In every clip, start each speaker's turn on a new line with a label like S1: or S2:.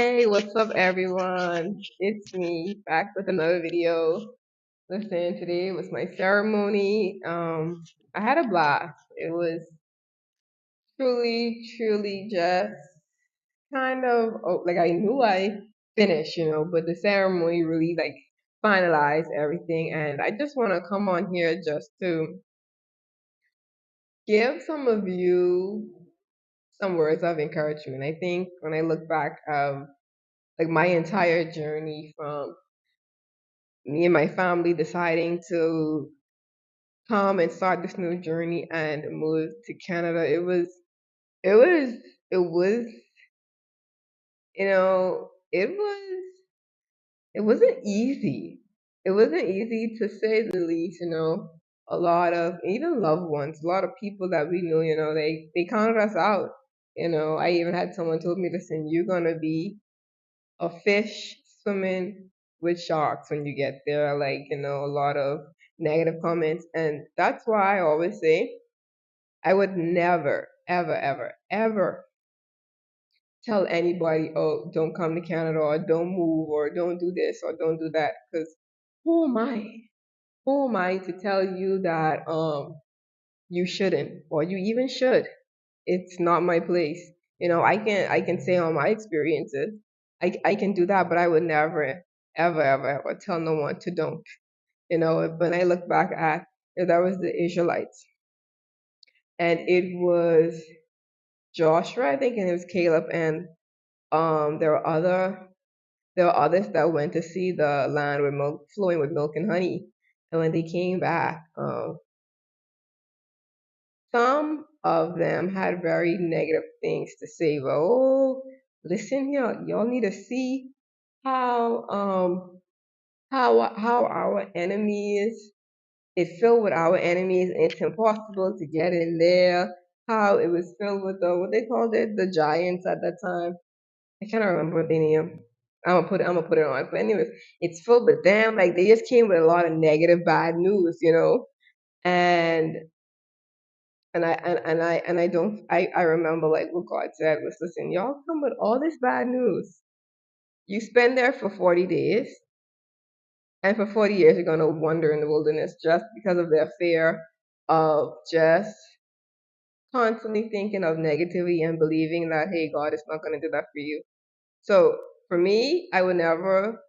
S1: Hey, what's up, everyone? It's me back with another video. Listen, today was my ceremony. I had a blast. It was truly just kind of like I knew I finished, but the ceremony really like finalized everything. And I just want to come on here just to give some of you some words of encouragement. I think when I look back of like my entire journey from me and my family deciding to come and start this new journey and move to Canada. It was, it was, it wasn't easy. It wasn't easy to say the least, a lot of, even loved ones, a lot of people that we knew, they counted us out. I even had someone told me, listen, you're going to be a fish swimming with sharks when you get there, like, a lot of negative comments. And that's why I always say I would never, ever tell anybody, oh, don't come to Canada or don't move or don't do this or don't do that. Because who am I? Who am I to tell you that you shouldn't or you even should? It's not my place. I can say all my experiences. I can do that, but I would never, ever tell no one to don't. When I look back at that was the Israelites, and it was Joshua, I think, and it was Caleb, and there were others that went to see the land with milk flowing with milk and honey, and when they came back, some of them had very negative things to say. Well, oh, listen here, y'all need to see how how our enemies it's filled with our enemies and it's impossible to get in there. How it was filled with the what they called it, the giants at that time. I can't remember what they name. I'm gonna put it on. But anyways, it's filled with them. Like they just came with a lot of negative, bad news, and and I don't I remember like what God said was, listen, y'all come with all this bad news. You spend there for 40 days, and for 40 years you're gonna wander in the wilderness just because of their fear of just constantly thinking of negativity and believing that hey, God is not gonna do that for you. So for me, I would never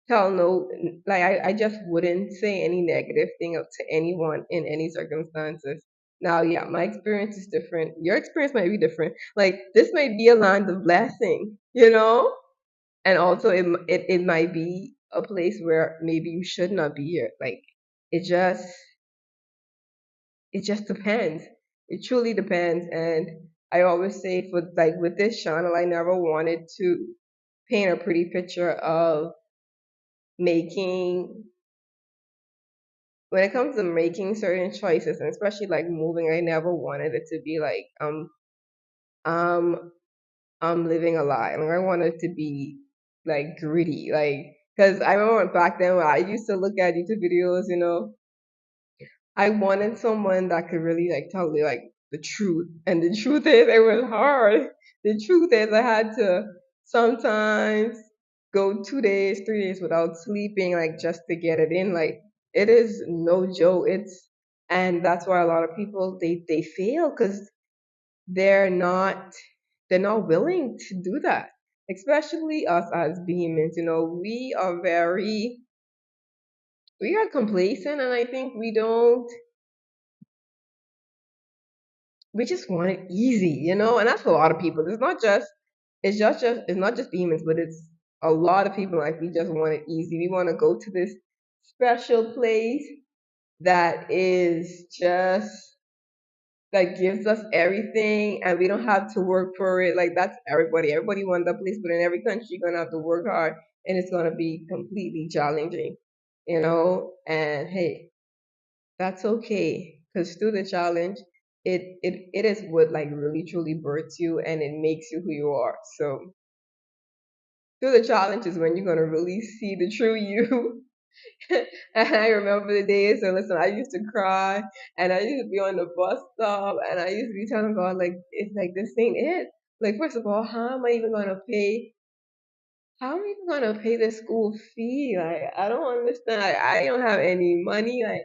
S1: tell no like I just wouldn't say any negative thing to anyone in any circumstances. Now, yeah, my experience is different. Your experience might be different. Like this might be a land of blessing, and also it might be a place where maybe you should not be here. Like it just it just depends. It truly depends. And I always say for like with this channel, I never wanted to paint a pretty picture of making when it comes to making certain choices, and especially like moving, I never wanted it to be like um I'm living a lie. Like I wanted it to be like gritty, like because I remember back then when I used to look at YouTube videos, I wanted someone that could really like tell me like the truth, and the truth is it was hard. The truth is I had to sometimes go 2 days, 3 days without sleeping, like just to get it in. Like it is no joke. And that's why a lot of people they fail because they're not they're not willing to do that. Especially us as beings, we are complacent, and I think we just want it easy, and that's a lot of people. It's not just demons, but it's a lot of people. Like we just want it easy. We want to go to this special place that is just that gives us everything, and we don't have to work for it. Like that's everybody. Everybody wants that place, but in every country you're gonna have to work hard, and it's gonna be completely challenging, And hey, that's okay, because through the challenge, it is what like really truly births you, and it makes you who you are. So through the challenge is when you're gonna really see the true you. And I remember the days. So listen, I used to cry, and I used to be on the bus stop, and I used to be telling God like, it's like this ain't it. Like first of all, how am I even gonna pay how am I even gonna pay the school fee? Like, I don't understand. I don't have any money. Like,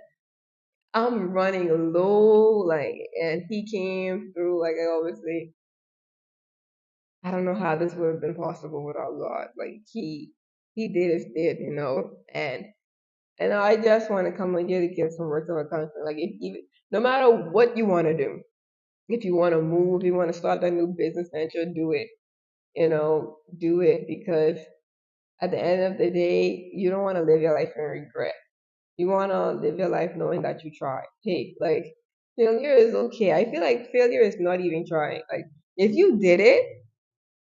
S1: I'm running low. Like, and he came through. Like, I always say, I don't know how this would have been possible without God. Like, he did his did, and I just want to come on here to give some words of encouragement. Like, if even no matter what you want to do, if you want to move, you want to start a new business venture, do it. Do it because at the end of the day, you don't want to live your life in regret. You want to live your life knowing that you tried. Hey, like, failure is okay. I feel like failure is not even trying. Like, if you did it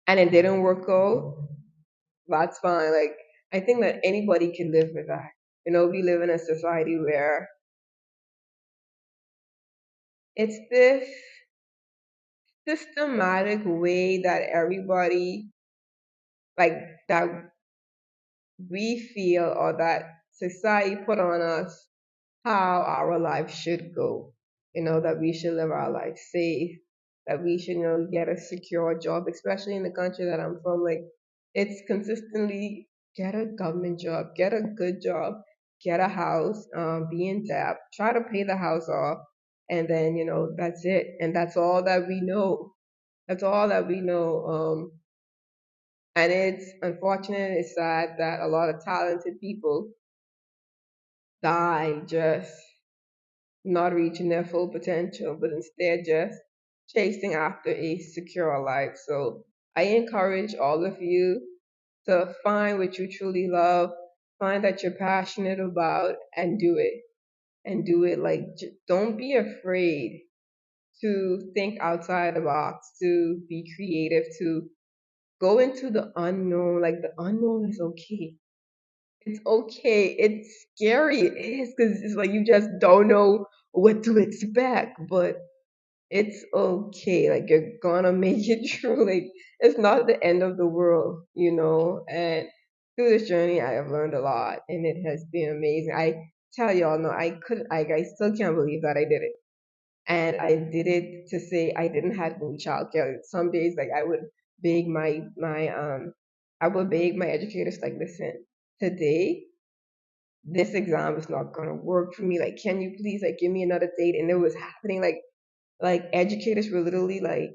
S1: and it didn't work out, that's fine. Like, I think that anybody can live with that. We live in a society where it's this systematic way that everybody, like, that we feel or that society put on us how our life should go. That we should live our life safe, that we should, get a secure job, especially in the country that I'm from. Like, it's consistently get a government job, get a good job, get a house, be in debt, try to pay the house off, and then, that's it. And that's all that we know. That's all that we know. And it's unfortunate, it's sad that a lot of talented people die just not reaching their full potential, but instead just chasing after a secure life. So I encourage all of you to find what you truly love, find that you're passionate about, and do it. And do it. Like, don't be afraid to think outside the box, to be creative, to go into the unknown. Like, the unknown is okay. It's okay. It's scary. It is because it's like you just don't know what to expect, but it's okay. Like, you're gonna make it through. Like, it's not the end of the world. And through this journey, I have learned a lot, and it has been amazing. I tell y'all, no, I couldn't. I still can't believe that I did it, and I did it to say I didn't have any childcare. Some days, like, I would beg I would beg my educators, like, listen, today this exam is not gonna work for me. Like, can you please, like, give me another date? And it was happening. Like, educators were literally like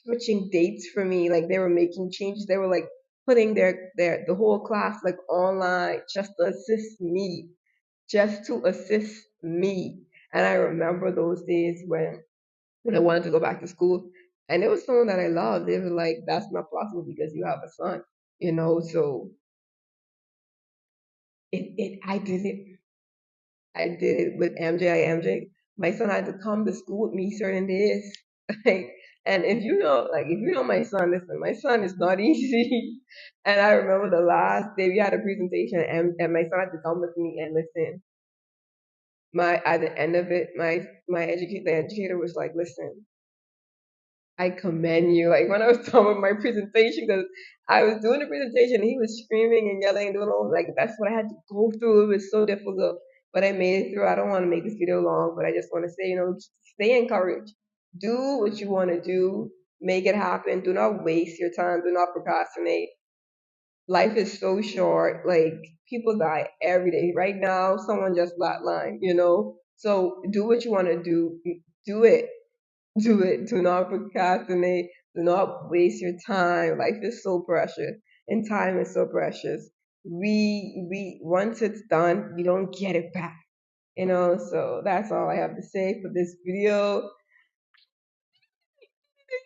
S1: switching dates for me. Like, they were making changes. They were like putting the whole class like online just to assist me, just to assist me. And I remember those days when I wanted to go back to school, and it was someone that I loved. They were like, "That's not possible because you have a son." So I did it. I did it with MJ. My son had to come to school with me certain days. Like, and if you know my son, listen, my son is not easy. And I remember the last day we had a presentation, and my son had to come with me and listen. At the end of it, the educator was like, listen, I commend you. Like, when I was done with my presentation, because I was doing the presentation, and he was screaming and yelling and doing all, like, that's what I had to go through. It was so difficult, but I made it through. I don't want to make this video long, but I just want to say, stay encouraged. Do what you want to do. Make it happen. Do not waste your time. Do not procrastinate. Life is so short. Like, people die every day. Right now, someone just flatlined. So do what you want to do. Do it. Do it. Do not procrastinate. Do not waste your time. Life is so precious, and time is so precious. We once it's done, we don't get it back. So that's all I have to say for this video.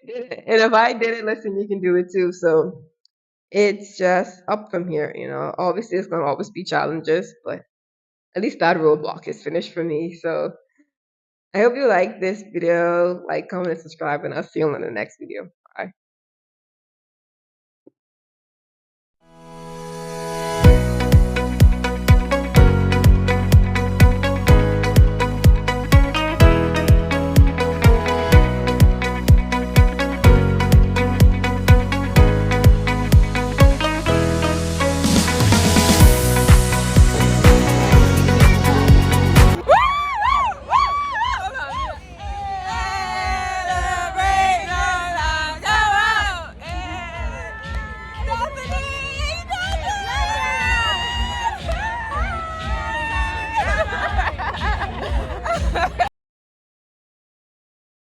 S1: And if I did it, listen, you can do it too. So it's just up from here. Obviously, it's gonna always be challenges, but at least that roadblock is finished for me. So I hope you like this video. Like, comment, and subscribe, and I'll see you on the next video. Bye.